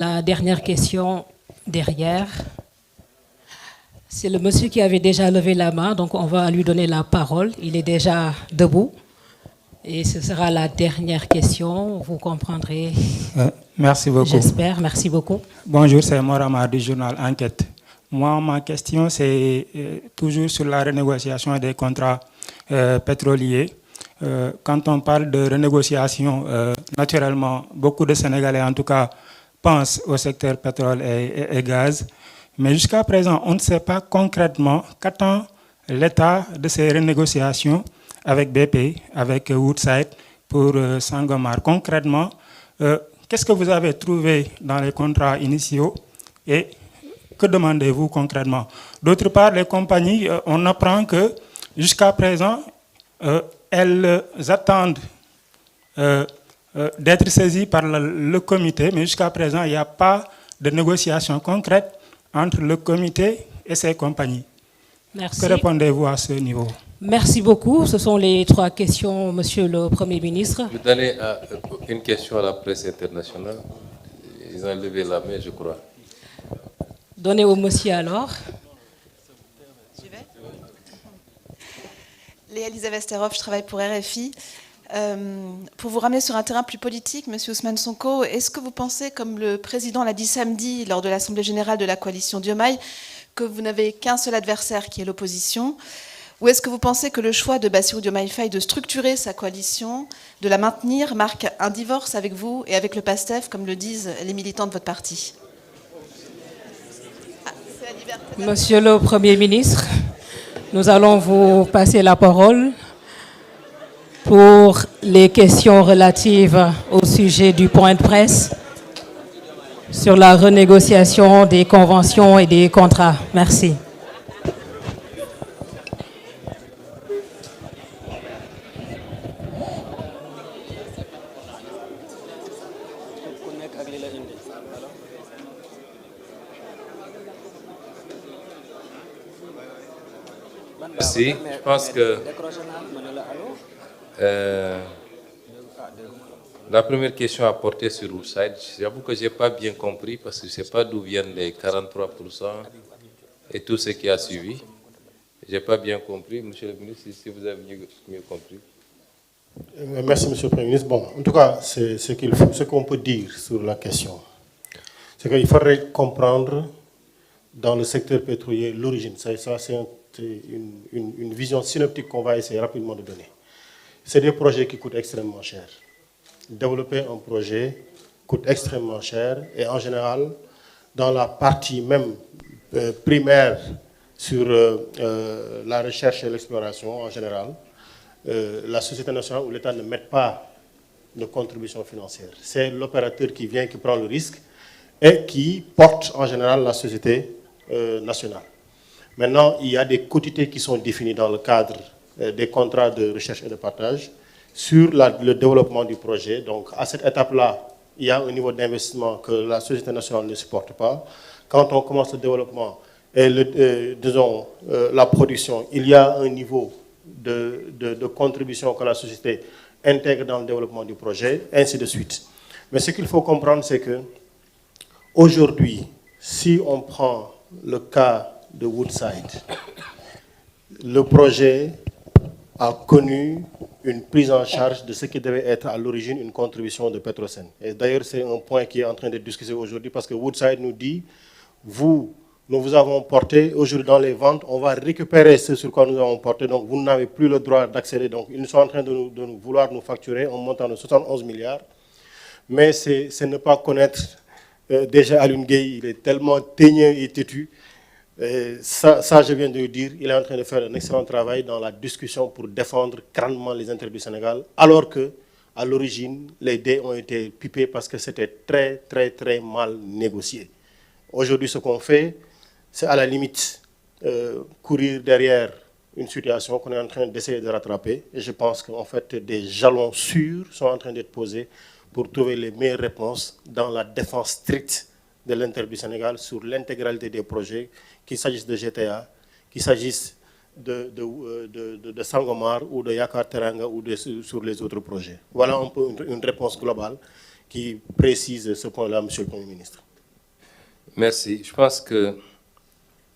La dernière question derrière. C'est le monsieur qui avait déjà levé la main, donc on va lui donner la parole. Il est déjà debout. Et ce sera la dernière question, vous comprendrez. Merci beaucoup. J'espère, merci beaucoup. Bonjour, c'est Morama du journal Enquête. Moi, ma question, c'est toujours sur la renégociation des contrats pétroliers. Quand on parle de renégociation, naturellement, beaucoup de Sénégalais, en tout cas, pensent au secteur pétrole et gaz. Mais jusqu'à présent, on ne sait pas concrètement qu'attend l'État de ces renégociations avec BP, avec Woodside pour Sangomar. Concrètement, qu'est-ce que vous avez trouvé dans les contrats initiaux et que demandez-vous concrètement? D'autre part, les compagnies, on apprend que jusqu'à présent, elles attendent d'être saisies par le comité, mais jusqu'à présent, il n'y a pas de négociation concrète entre le comité et ces compagnies. Merci. Que répondez-vous à ce niveau? Merci beaucoup. Ce sont les 3 questions, Monsieur le Premier ministre. Vous donnez une question à la presse internationale. Ils ont levé la main, je crois. Donnez au monsieur alors. J'y vais. Léa Elisabeth Sterhoff, je travaille pour RFI. Pour vous ramener sur un terrain plus politique, Monsieur Ousmane Sonko, est-ce que vous pensez, comme le président l'a dit samedi lors de l'Assemblée générale de la coalition Diomaye, que vous n'avez qu'un seul adversaire qui est l'opposition? Ou est-ce que vous pensez que le choix de Bassirou Diomaye Faye de structurer sa coalition, de la maintenir, marque un divorce avec vous et avec le PASTEF, comme le disent les militants de votre parti? Monsieur le Premier ministre, nous allons vous passer la parole pour les questions relatives au sujet du point de presse sur la renégociation des conventions et des contrats. Merci. Merci. Je pense que la première question a porté sur Woodside. J'avoue que je n'ai pas bien compris parce que je ne sais pas d'où viennent les 43% et tout ce qui a suivi. Je n'ai pas bien compris. Monsieur le ministre, si vous avez mieux compris. Merci, Monsieur le Premier ministre. Bon, en tout cas, ce qu'on peut dire sur la question, c'est qu'il faudrait comprendre dans le secteur pétrolier l'origine. Ça, c'est une vision synoptique qu'on va essayer rapidement de donner. C'est des projets qui coûtent extrêmement cher. Développer un projet coûte extrêmement cher et en général, dans la partie même primaire sur la recherche et l'exploration en général, la société nationale ou l'État ne met pas de contribution financière. C'est l'opérateur qui vient, qui prend le risque et qui porte en général la société nationale. Maintenant, il y a des quotités qui sont définies dans le cadre des contrats de recherche et de partage sur le développement du projet. Donc, à cette étape-là, il y a un niveau d'investissement que la société nationale ne supporte pas. Quand on commence le développement et la production, il y a un niveau de contribution que la société intègre dans le développement du projet, ainsi de suite. Mais ce qu'il faut comprendre, c'est que aujourd'hui, si on prend le cas de Woodside, le projet a connu une prise en charge de ce qui devait être à l'origine une contribution de Petrosen. Et d'ailleurs, c'est un point qui est en train d'être discuté aujourd'hui parce que Woodside nous dit, nous vous avons porté, aujourd'hui dans les ventes, on va récupérer ce sur quoi nous avons porté, donc vous n'avez plus le droit d'accéder. Donc ils sont en train de vouloir nous facturer un montant de 71 milliards. Mais c'est ne pas connaître déjà Alioune Gueye, il est tellement teigneux et têtu. Ça, je viens de le dire, il est en train de faire un excellent travail dans la discussion pour défendre crânement les intérêts du Sénégal, alors qu'à l'origine, les dés ont été pipés parce que c'était très, très, très mal négocié. Aujourd'hui, ce qu'on fait, c'est à la limite courir derrière une situation qu'on est en train d'essayer de rattraper. Et je pense qu'en fait, des jalons sûrs sont en train d'être posés pour trouver les meilleures réponses dans la défense stricte de l'intérêt du Sénégal sur l'intégralité des projets, qu'il s'agisse de GTA, qu'il s'agisse de Sangomar ou de Yakar Teranga ou sur les autres projets. Voilà un peu une réponse globale qui précise ce point-là, Monsieur le Premier ministre. Merci. Je pense que,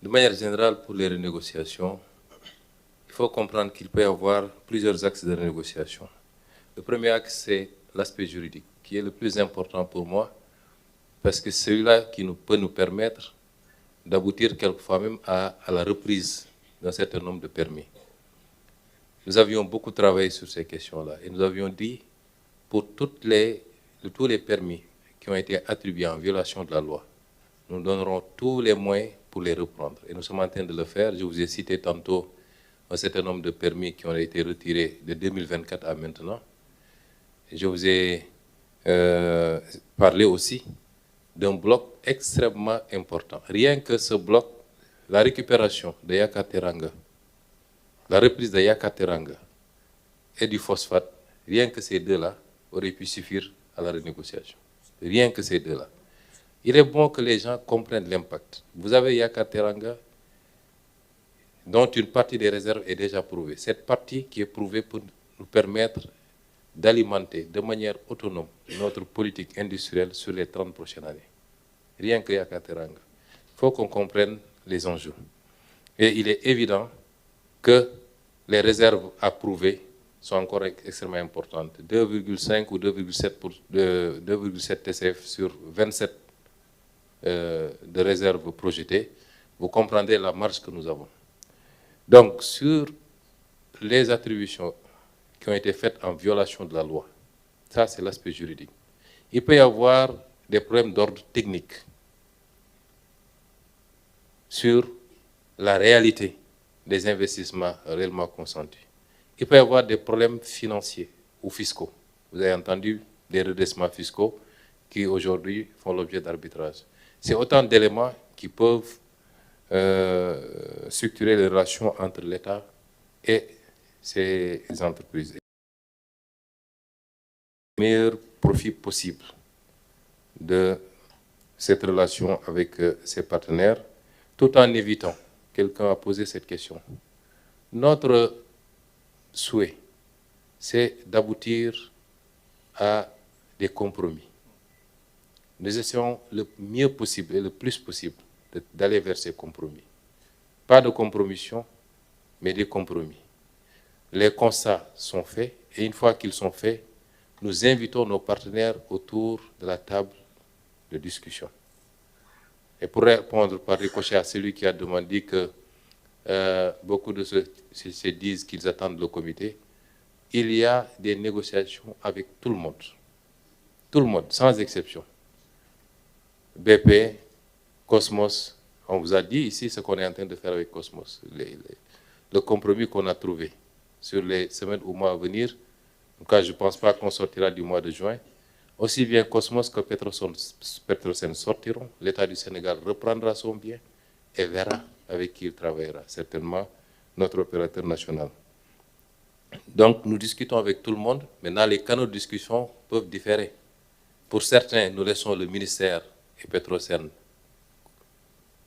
de manière générale, pour les renégociations, il faut comprendre qu'il peut y avoir plusieurs axes de renégociation. Le premier axe, c'est l'aspect juridique, qui est le plus important pour moi, parce que c'est celui-là qui peut nous permettre d'aboutir quelquefois même à la reprise d'un certain nombre de permis. Nous avions beaucoup travaillé sur ces questions-là et nous avions dit, pour tous les permis qui ont été attribués en violation de la loi, nous donnerons tous les moyens pour les reprendre. Et nous sommes en train de le faire. Je vous ai cité tantôt un certain nombre de permis qui ont été retirés de 2024 à maintenant. Je vous ai parlé aussi d'un bloc extrêmement important. Rien que ce bloc, la récupération de Yakateranga, la reprise de Yakateranga et du phosphate, rien que ces deux-là auraient pu suffire à la renégociation. Rien que ces deux-là. Il est bon que les gens comprennent l'impact. Vous avez Yakateranga, dont une partie des réserves est déjà prouvée. Cette partie qui est prouvée pour nous permettre d'alimenter de manière autonome notre politique industrielle sur les 30 prochaines années. Rien que Yakateranga. Il faut qu'on comprenne les enjeux. Et il est évident que les réserves à prouver sont encore extrêmement importantes. 2,5 ou 2,7 TCF sur 27 de réserves projetées. Vous comprendrez la marge que nous avons. Donc, sur les attributions qui ont été faites en violation de la loi, ça c'est l'aspect juridique. Il peut y avoir des problèmes d'ordre technique sur la réalité des investissements réellement consentis. Il peut y avoir des problèmes financiers ou fiscaux. Vous avez entendu des redressements fiscaux qui aujourd'hui font l'objet d'arbitrage. C'est autant d'éléments qui peuvent structurer les relations entre l'État et ces entreprises. Le meilleur profit possible de cette relation avec ses partenaires, tout en évitant, quelqu'un a posé cette question. Notre souhait, c'est d'aboutir à des compromis. Nous essayons le mieux possible et le plus possible d'aller vers ces compromis. Pas de compromission, mais des compromis. Les constats sont faits et une fois qu'ils sont faits, nous invitons nos partenaires autour de la table de discussion. Et pour répondre par ricochet à celui qui a demandé que beaucoup de ceux se disent qu'ils attendent le comité, il y a des négociations avec tout le monde, sans exception. BP, Cosmos, on vous a dit ici ce qu'on est en train de faire avec Cosmos, le compromis qu'on a trouvé sur les semaines ou mois à venir. En tout cas, je ne pense pas qu'on sortira du mois de juin. Aussi bien Cosmos que Petrosen sortiront. L'État du Sénégal reprendra son bien et verra avec qui il travaillera, certainement notre opérateur national. Donc, nous discutons avec tout le monde. Maintenant, les canaux de discussion peuvent différer. Pour certains, nous laissons le ministère et Petrosen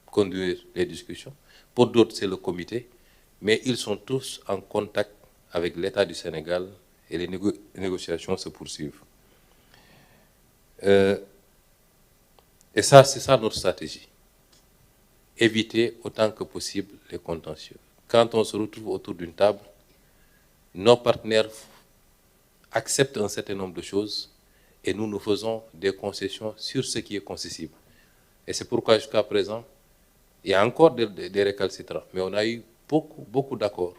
conduire les discussions. Pour d'autres, c'est le comité. Mais ils sont tous en contact avec l'État du Sénégal et les négociations se poursuivent. Et ça, c'est ça notre stratégie. Éviter autant que possible les contentieux. Quand on se retrouve autour d'une table, nos partenaires acceptent un certain nombre de choses et nous faisons des concessions sur ce qui est concessible. Et c'est pourquoi jusqu'à présent, il y a encore des récalcitrants, mais on a eu beaucoup d'accords.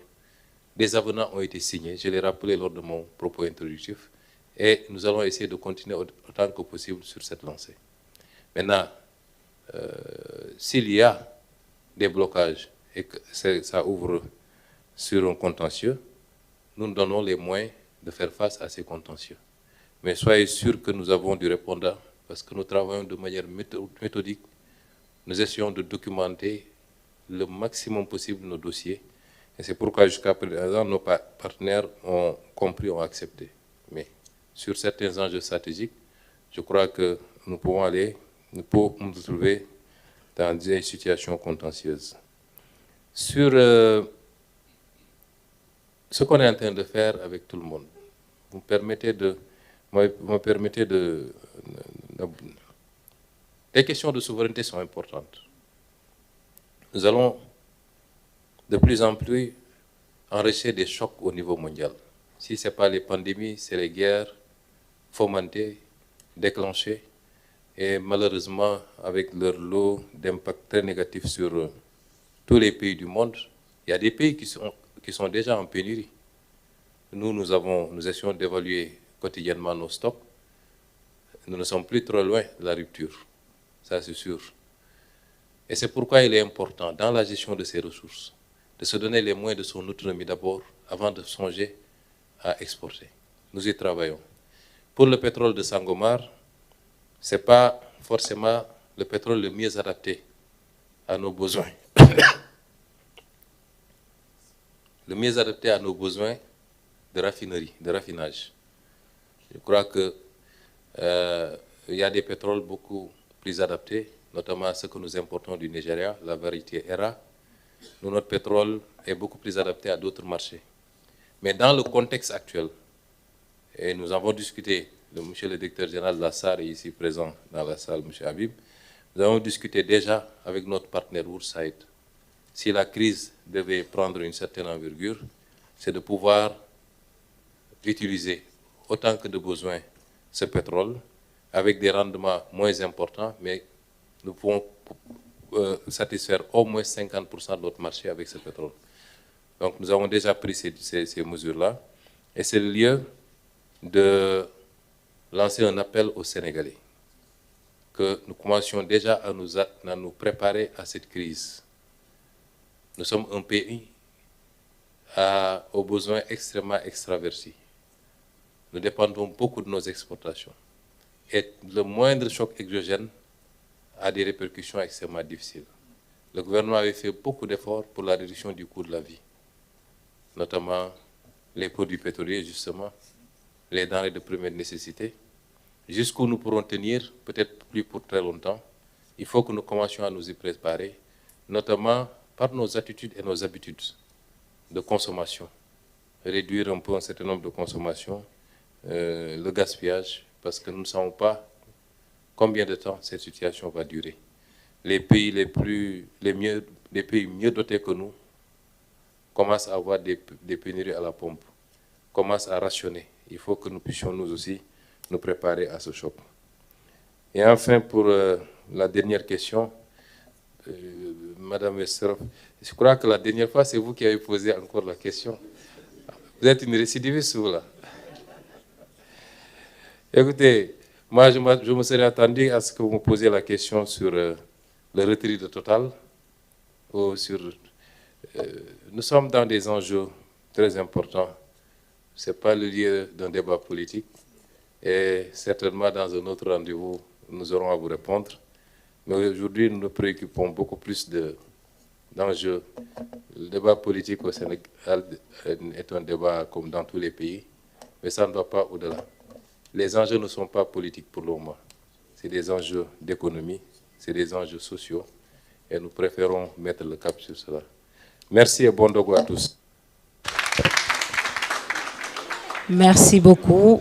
Des avenants ont été signés, je l'ai rappelé lors de mon propos introductif, et nous allons essayer de continuer autant que possible sur cette lancée. Maintenant, s'il y a des blocages et que ça ouvre sur un contentieux, nous nous donnons les moyens de faire face à ces contentieux. Mais soyez sûrs que nous avons du répondant parce que nous travaillons de manière méthodique. Nous essayons de documenter le maximum possible nos dossiers. Et c'est pourquoi jusqu'à présent, nos partenaires ont compris, ont accepté. Mais sur certains enjeux stratégiques, je crois que nous pouvons nous trouver dans des situations contentieuses. Sur ce qu'on est en train de faire avec tout le monde, vous me permettez Les questions de souveraineté sont importantes. Nous allons de plus en plus enregistrer des chocs au niveau mondial. Si ce n'est pas les pandémies, c'est les guerres fomentées, déclenchées, et malheureusement, avec leur lot d'impact très négatif sur tous les pays du monde, il y a des pays qui sont déjà en pénurie. Nous essayons d'évaluer quotidiennement nos stocks. Nous ne sommes plus trop loin de la rupture, ça c'est sûr. Et c'est pourquoi il est important, dans la gestion de ces ressources, de se donner les moyens de son autonomie d'abord, avant de songer à exporter. Nous y travaillons. Pour le pétrole de Sangomar, ce n'est pas forcément le pétrole le mieux adapté à nos besoins. Le mieux adapté à nos besoins de raffinerie, de raffinage. Je crois qu'il y a des pétroles beaucoup plus adaptés, notamment ceux que nous importons du Nigeria, la variété ERA. Notre pétrole est beaucoup plus adapté à d'autres marchés. Mais dans le contexte actuel, et nous avons discuté, monsieur le directeur général de la SAR est ici présent dans la salle, monsieur Habib, nous avons discuté déjà avec notre partenaire Woodside. Si la crise devait prendre une certaine envergure, c'est de pouvoir utiliser autant que de besoin ce pétrole avec des rendements moins importants, mais nous pouvons satisfaire au moins 50% de notre marché avec ce pétrole. Donc nous avons déjà pris ces mesures-là et c'est le lieu de lancer un appel aux Sénégalais que nous commencions déjà à nous préparer à cette crise. Nous sommes un pays aux besoins extrêmement extravertis. Nous dépendons beaucoup de nos exportations. Et le moindre choc exogène a des répercussions extrêmement difficiles. Le gouvernement avait fait beaucoup d'efforts pour la réduction du coût de la vie, notamment les produits pétroliers, justement, les denrées de première nécessité. Jusqu'où nous pourrons tenir, peut-être plus pour très longtemps, il faut que nous commencions à nous y préparer, notamment par nos attitudes et nos habitudes de consommation. Réduire un peu un certain nombre de consommations, le gaspillage, parce que nous ne savons pas combien de temps cette situation va durer. Les pays les pays mieux dotés que nous commencent à avoir des pénuries à la pompe, commencent à rationner. Il faut que nous puissions nous aussi nous préparer à ce choc. Et enfin, pour la dernière question, Madame Westerhoff, je crois que la dernière fois, c'est vous qui avez posé encore la question. Vous êtes une récidiviste, vous, là. Écoutez, moi, je me serais attendu à ce que vous me posiez la question sur le retrait de Total. Ou sur, nous sommes dans des enjeux très importants. Ce n'est pas le lieu d'un débat politique. Et certainement, dans un autre rendez-vous, nous aurons à vous répondre. Mais aujourd'hui, nous nous préoccupons beaucoup plus d'enjeux. Le débat politique au Sénégal est un débat comme dans tous les pays, mais ça ne va pas au-delà. Les enjeux ne sont pas politiques pour le moment. C'est des enjeux d'économie, c'est des enjeux sociaux, et nous préférons mettre le cap sur cela. Merci et bon dogo à tous. Merci beaucoup.